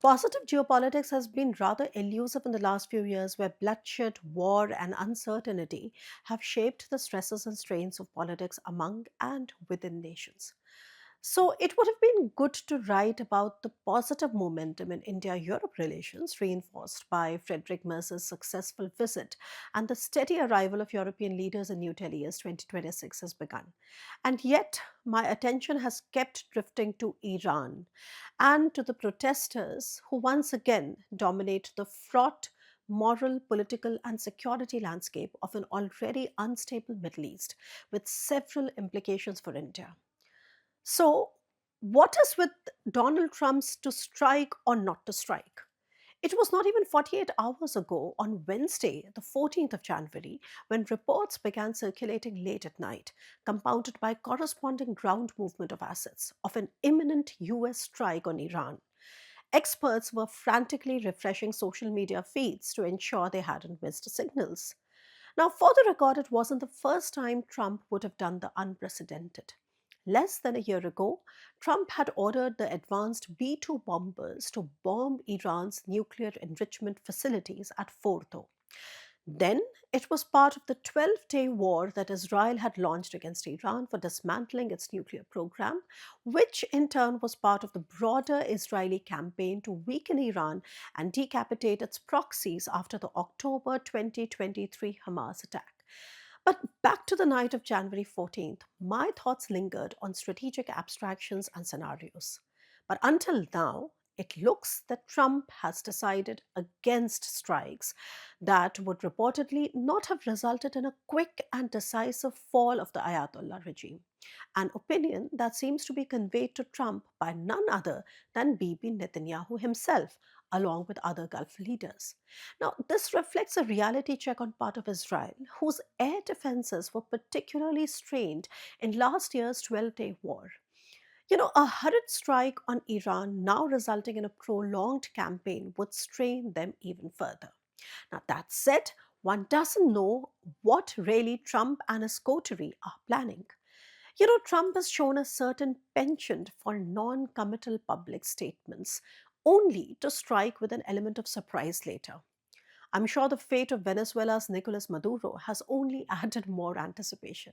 Positive geopolitics has been rather elusive in the last few years, where bloodshed, war, and uncertainty have shaped the stresses and strains of politics among and within nations. So, it would have been good to write about the positive momentum in India Europe relations, reinforced by Frederick Mercer's successful visit and the steady arrival of European leaders in New Delhi as 2026 has begun. And yet, my attention has kept drifting to Iran and to the protesters who once again dominate the fraught moral, political, and security landscape of an already unstable Middle East, with several implications for India. So, what is with Donald Trump's to strike or not to strike? It was not even 48 hours ago, on Wednesday, the 14th of January, when reports began circulating late at night, compounded by corresponding ground movement of assets, of an imminent US strike on Iran. Experts were frantically refreshing social media feeds to ensure they hadn't missed signals. Now, for the record, it wasn't the first time Trump would have done the unprecedented. Less than a year ago, Trump had ordered the advanced B 2 bombers to bomb Iran's nuclear enrichment facilities at Fordo. Then it was part of the 12-day war that Israel had launched against Iran for dismantling its nuclear program, which in turn was part of the broader Israeli campaign to weaken Iran and decapitate its proxies after the October 2023 Hamas attack. But back to the night of January 14th, my thoughts lingered on strategic abstractions and scenarios. But until now, it looks that Trump has decided against strikes that would reportedly not have resulted in a quick and decisive fall of the Ayatollah regime, an opinion that seems to be conveyed to Trump by none other than Bibi Netanyahu himself, along with other Gulf leaders. Now, this reflects a reality check on part of Israel, whose air defenses were particularly strained in last year's 12-day war. A hurried strike on Iran, now resulting in a prolonged campaign, would strain them even further. Now, that said, one doesn't know what really Trump and his coterie are planning. Trump has shown a certain penchant for non committal public statements, only to strike with an element of surprise later. I'm sure the fate of Venezuela's Nicolas Maduro has only added more anticipation.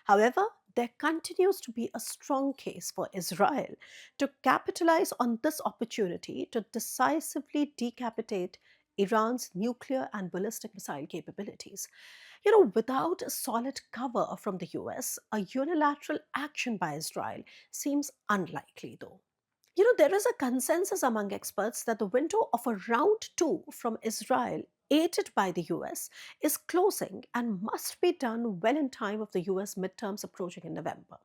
However, there continues to be a strong case for Israel to capitalize on this opportunity to decisively decapitate Iran's nuclear and ballistic missile capabilities. Without a solid cover from the US, a unilateral action by Israel seems unlikely, though. There is a consensus among experts that the window of a round two from Israel, aided by the US, is closing and must be done well in time of the US midterms approaching in November.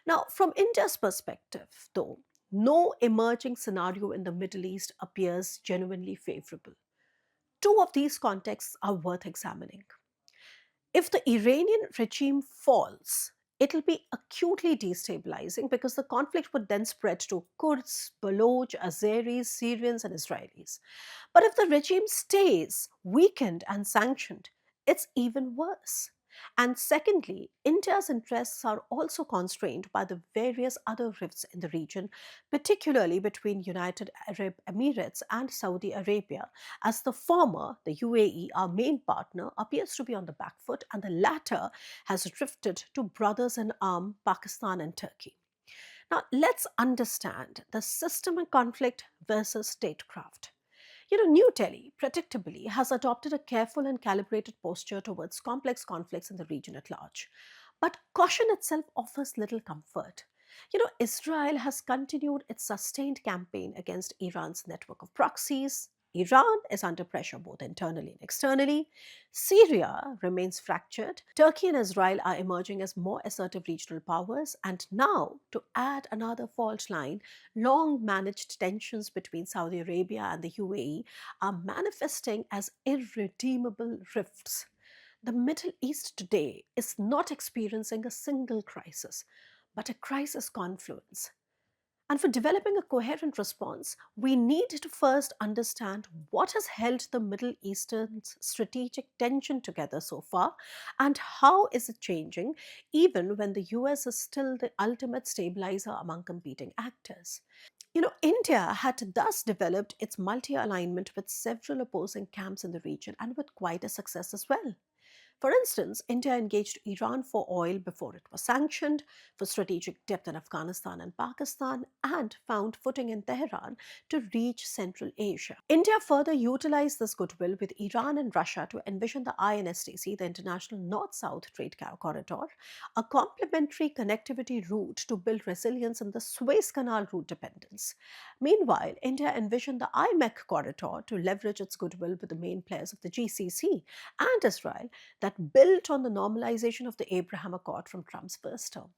Now, from India's perspective, though, no emerging scenario in the Middle East appears genuinely favorable. Two of these contexts are worth examining. If the Iranian regime falls, it'll be acutely destabilizing because the conflict would then spread to Kurds, Baloch, Azeris, Syrians, and Israelis. But if the regime stays weakened and sanctioned, it's even worse. And secondly, India's interests are also constrained by the various other rifts in the region, particularly between United Arab Emirates and Saudi Arabia, as the former, the UAE, our main partner, appears to be on the back foot, and the latter has drifted to brothers in arms, Pakistan and Turkey. Now, let's understand the systemic conflict versus statecraft. New Delhi, predictably, has adopted a careful and calibrated posture towards complex conflicts in the region at large. But caution itself offers little comfort. Israel has continued its sustained campaign against Iran's network of proxies. Iran is under pressure both internally and externally. Syria remains fractured. Turkey and Israel are emerging as more assertive regional powers. And now, to add another fault line, long managed tensions between Saudi Arabia and the UAE are manifesting as irredeemable rifts. The Middle East today is not experiencing a single crisis, but a crisis confluence. And for developing a coherent response, we need to first understand what has held the Middle Eastern's strategic tension together so far and how is it changing even when the US is still the ultimate stabilizer among competing actors. India had thus developed its multi alignment with several opposing camps in the region and with quite a success as well. For instance, India engaged Iran for oil before it was sanctioned, for strategic depth in Afghanistan and Pakistan, and found footing in Tehran to reach Central Asia. India further utilized this goodwill with Iran and Russia to envision the INSTC, the International North South Trade Corridor, a complementary connectivity route to build resilience in the Suez Canal route dependence. Meanwhile, India envisioned the IMEC corridor to leverage its goodwill with the main players of the GCC and Israel that built on the normalization of the Abraham Accord from Trump's first term.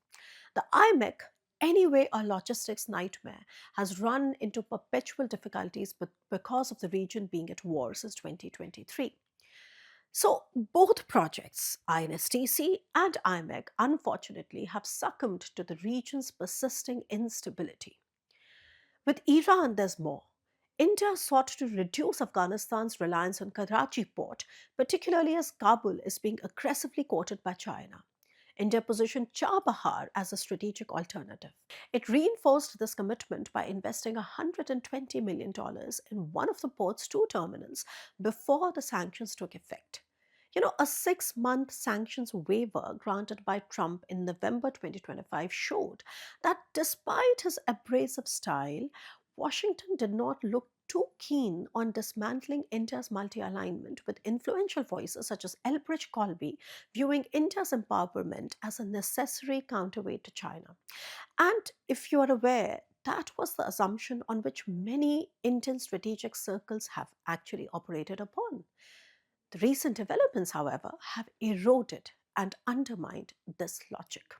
The IMEC, anyway a logistics nightmare, has run into perpetual difficulties because of the region being at war since 2023. So, both projects, INSTC and IMEC, unfortunately have succumbed to the region's persisting instability. With Iran, there's more. India sought to reduce Afghanistan's reliance on Karachi port, particularly as Kabul is being aggressively courted by China. India positioned Chabahar as a strategic alternative. It reinforced this commitment by investing $120 million in one of the port's two terminals before the sanctions took effect. A 6-month sanctions waiver granted by Trump in November 2025 showed that despite his abrasive style, Washington did not look too keen on dismantling India's multi alignment, with influential voices such as Elbridge Colby viewing India's empowerment as a necessary counterweight to China. And if you are aware, that was the assumption on which many Indian strategic circles have actually operated upon. The recent developments, however, have eroded and undermined this logic.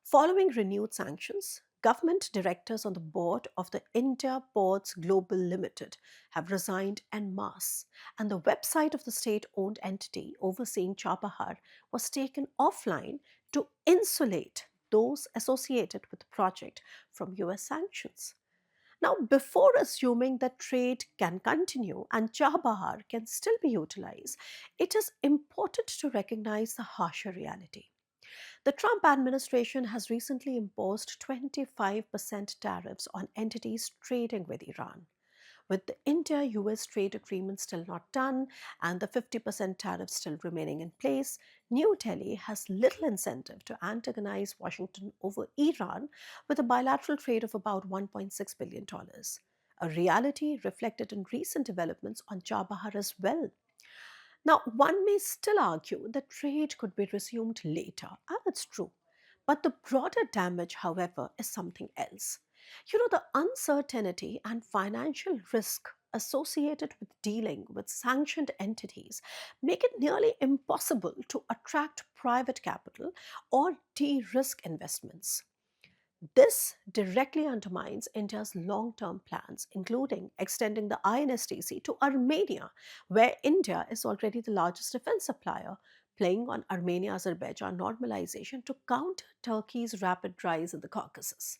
Following renewed sanctions, government directors on the board of the India Ports Global Limited have resigned en masse, and the website of the state owned entity overseeing Chabahar was taken offline to insulate those associated with the project from US sanctions. Now, before assuming that trade can continue and Chabahar can still be utilized, it is important to recognize the harsher reality. The Trump administration has recently imposed 25% tariffs on entities trading with Iran. With the India US trade agreement still not done and the 50% tariff still remaining in place, New Delhi has little incentive to antagonize Washington over Iran with a bilateral trade of about $1.6 billion, dollars, a reality reflected in recent developments on Chabahar as well. Now, one may still argue that trade could be resumed later, and it's true. But the broader damage, however, is something else. The uncertainty and financial risk associated with dealing with sanctioned entities make it nearly impossible to attract private capital or de risk investments. This directly undermines India's long term plans, including extending the INSTC to Armenia, where India is already the largest defense supplier, playing on Armenia Azerbaijan normalization to counter Turkey's rapid rise in the Caucasus.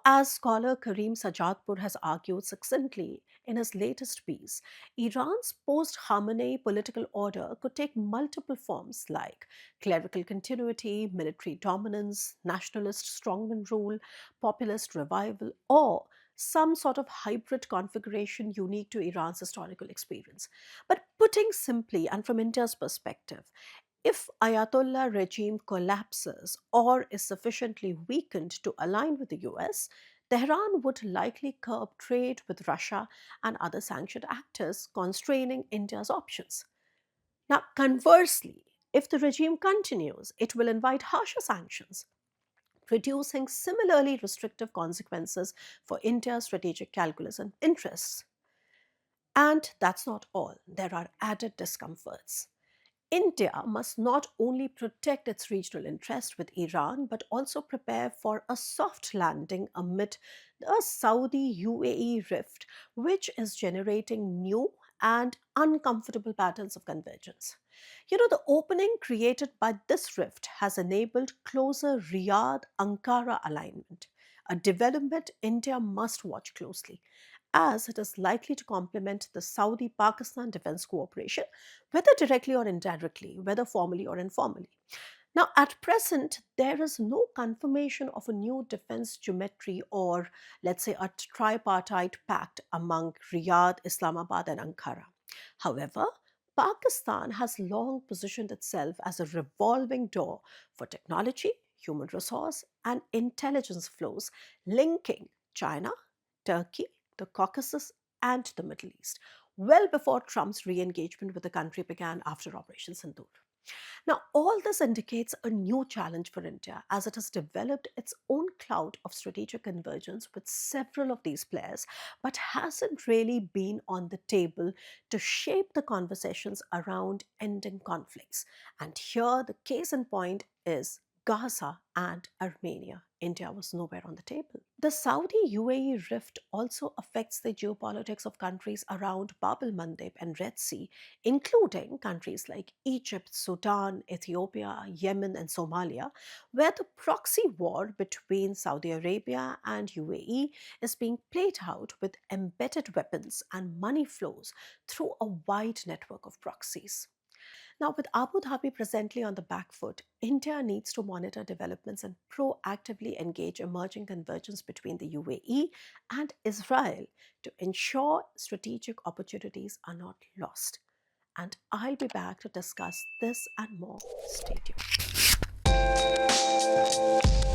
As scholar Karim Sajadpur has argued succinctly in his latest piece, Iran's post Khamenei political order could take multiple forms like clerical continuity, military dominance, nationalist strongman rule, populist revival, or some sort of hybrid configuration unique to Iran's historical experience. But putting simply and from India's perspective, if Ayatollah regime collapses or is sufficiently weakened to align with the US, Tehran would likely curb trade with Russia and other sanctioned actors, constraining India's options. Now, conversely, if the regime continues, it will invite harsher sanctions, producing similarly restrictive consequences for India's strategic calculus and interests. And that's not all. There are added discomforts. India must not only protect its regional interest with Iran, but also prepare for a soft landing amid the Saudi UAE rift, which is generating new and uncomfortable patterns of convergence. The opening created by this rift has enabled closer Riyadh Ankara alignment, a development India must watch closely, as it is likely to complement the Saudi Pakistan defense cooperation, whether directly or indirectly, whether formally or informally. Now, at present, there is no confirmation of a new defense geometry or, let's say, a tripartite pact among Riyadh, Islamabad, and Ankara. However, Pakistan has long positioned itself as a revolving door for technology, human resource, and intelligence flows linking China, Turkey, the Caucasus, and the Middle East, well before Trump's re engagement with the country began after Operation Sindoor. Now, all this indicates a new challenge for India as it has developed its own cloud of strategic convergence with several of these players, but hasn't really been on the table to shape the conversations around ending conflicts. And here, the case in point is Gaza and Armenia. India was nowhere on the table. The Saudi UAE rift also affects the geopolitics of countries around Bab el Mandeb and Red Sea, including countries like Egypt, Sudan, Ethiopia, Yemen, and Somalia, where the proxy war between Saudi Arabia and UAE is being played out with embedded weapons and money flows through a wide network of proxies. Now, with Abu Dhabi presently on the back foot, India needs to monitor developments and proactively engage emerging convergence between the UAE and Israel to ensure strategic opportunities are not lost. And I'll be back to discuss this and more. Stay tuned.